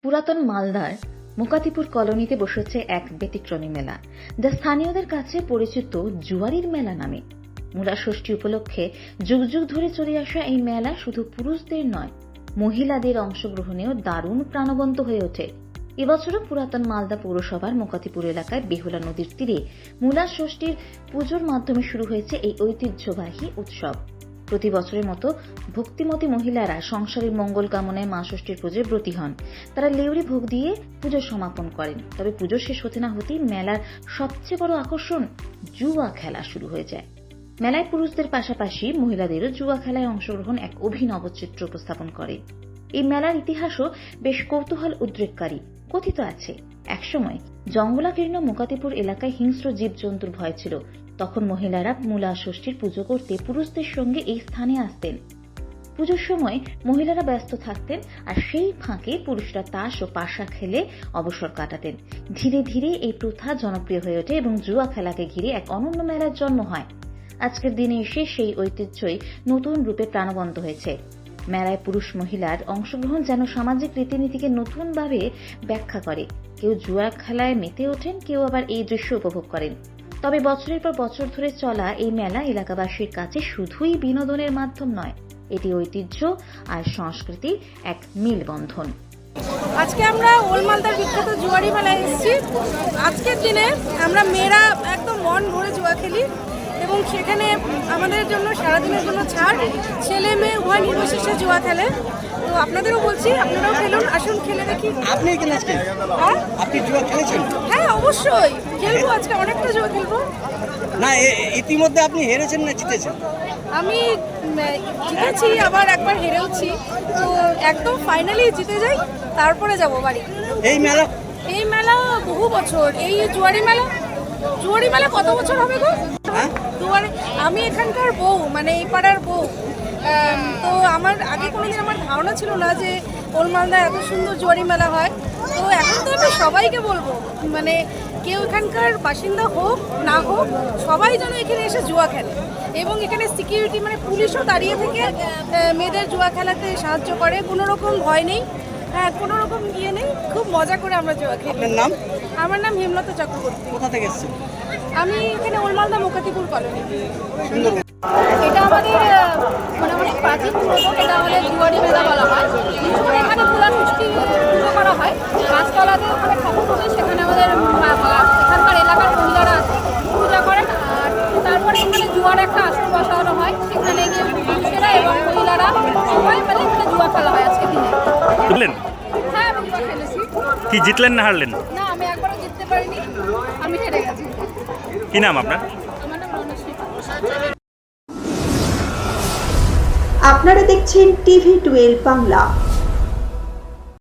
পুরাতন মালদার মুকাতিপুর কলোনিতে বসেছে এক ব্যতিক্রমী মেলা, যা স্থানীয়দের কাছে পরিচিত জুয়ারির মেলা নামে। মূলা ষষ্ঠী উপলক্ষে যুগ যুগ ধরে চলে আসা এই মেলা শুধু পুরুষদের নয়, মহিলাদের অংশগ্রহণেও দারুণ প্রাণবন্ত হয়ে ওঠে। এবছরও পুরাতন মালদা পৌরসভার মুকাতিপুর এলাকায় বেহুলা নদীর তীরে মূলা ষষ্ঠীর পুজোর মাধ্যমে শুরু হয়েছে এই ঐতিহ্যবাহী উৎসব। প্রতি বছরের মতো ভক্তিমতী মহিলারা সংসারের মঙ্গল কামনায় মা ষষ্ঠীর পুজোয় ব্রতী হন। তারা লেউরি ভোগ দিয়ে পুজো সমাপন করেন। তবে পুজো শেষ হতে না হতেই মেলার সবচেয়ে বড় আকর্ষণ জুয়া খেলা শুরু হয়ে যায়। মেলায় পুরুষদের পাশাপাশি মহিলাদেরও জুয়া খেলায় অংশগ্রহণ এক অভিনব চিত্র উপস্থাপন করে। এই মেলার ইতিহাসও বেশ কৌতূহল উদ্রেককারী। কথিত আছে, একসময় জঙ্গলাকীর্ণ মুকাতিপুর এলাকায় হিংস্র জীবজন্তুর ভয় ছিল। তখন মহিলারা মূলা ষষ্ঠীর পুজো করতে পুরুষদের সঙ্গে এই স্থানে আসতেন। পুজোর সময় মহিলারা ব্যস্ত থাকতেন, আর সেই ফাঁকে পুরুষরা তাস ও পাশা খেলে অবসর কাটাতেন। ধীরে ধীরে এই প্রথা জনপ্রিয় হয়ে ওঠে এবং জুয়া খেলাকে ঘিরে এক অনন্য মেলার জন্ম হয়। আজকের দিনে এসে সেই ঐতিহ্যই নতুন রূপে প্রাণবন্ত হয়েছে। মেলায় পুরুষ মহিলার অংশগ্রহণ যেন সামাজিক রীতিনীতিকে নতুনভাবে ব্যাখ্যা করে। কেউ জুয়া খেলায় মেতে ওঠেন, কেউ আবার এই দৃশ্য উপভোগ করেন। তবে বছরের পর বছর ধরে চলা এই মেলা এলাকাবাসীর কাছে শুধুই বিনোদনের মাধ্যম নয়, এটি ঐতিহ্য আর সংস্কৃতির এক মেলবন্ধন। আজকে আমরা ওল্ড মালদার বিখ্যাত জুয়ারি মেলায় এসেছি। আজকের দিনে আমরা মেয়েরা একদম মন ভরে জুয়া খেলি এবং সেখানে আমাদের জন্য সারাদিনের জন্য ছাড়, ছেলে মেয়ে উভয় নির্বিশেষে জুয়া খেলে। তো আপনাদেরও বলছি, আপনারাও খেলুন, আসুন খেলে দেখি। আপনি খেলেছেন? আপনি জুয়া খেলেছেন? হ্যাঁ, অবশ্যই খেলবো, আজকে অনেকটা জুয়া খেলবো। না, ইতিমধ্যে আপনি হেরেছেন না জিতেছেন? আমি জিতেছি, আবার একবার হেরেওছি। তো একদম ফাইনালি জিতে যাই, তারপরে যাব বাড়ি। এই মেলা বহু বছর। এই জুয়ারি মেলা কত বছর হবে গো? আমি এখানকার বউ, মানে এই পাড়ার বউ। তো আমার আগে কোনোদিন আমার ধারণা ছিল না যে ওল্ড মালদায় এত সুন্দর জুয়ারি মেলা হয়। তো এখন তো আমি সবাইকে বলবো, মানে কেউ এখানকার বাসিন্দা হোক না হোক, সবাই যেন এখানে এসে জুয়া খেলে। এবং এখানে সিকিউরিটি, মানে পুলিশও দাঁড়িয়ে থেকে মেয়েদের জুয়া খেলাতে সাহায্য করে। কোনো রকম ভয় নেই, হ্যাঁ, কোনো রকম ইয়ে নেই। খুব মজা করে আমরা জুয়া খেলি। আপনার নাম? আমার নাম হেমলতা চক্রবর্তী। কোথা থেকে এসেছেন? আমি এখানে ওল্ড মালদা মুকাতিপুর কলোনি। এটা আমাদের মানে অনেক প্রাচীন পুরনো। এটা আমাদের জুয়ারি মেলা বলা হয়। এখানে মূলা ষষ্ঠী পুজো করা হয়। গাছতলাতে ওখানে ঠাকুর করে, সেখানে আমাদের এখানকার এলাকার মহিলারা পূজা করেন। আর তারপরে এখানে জুয়ার একটা আসর বসানো হয়, সেখানে গিয়ে পুরুষেরা এবং মহিলারা সবাই মানে এখানে জুয়া খেলা হয় আজকে দিনে। বুঝলেন? হ্যাঁ, আমি জুয়া খেলেছি। কি জিতলেন না হারলেন? না, আমি একবারও জিততে পারিনি, আমি হেরে গেছি। কি নাম আপনার? আমার নাম রনশ্রী। আপনারা দেখছেন TV12 বাংলা।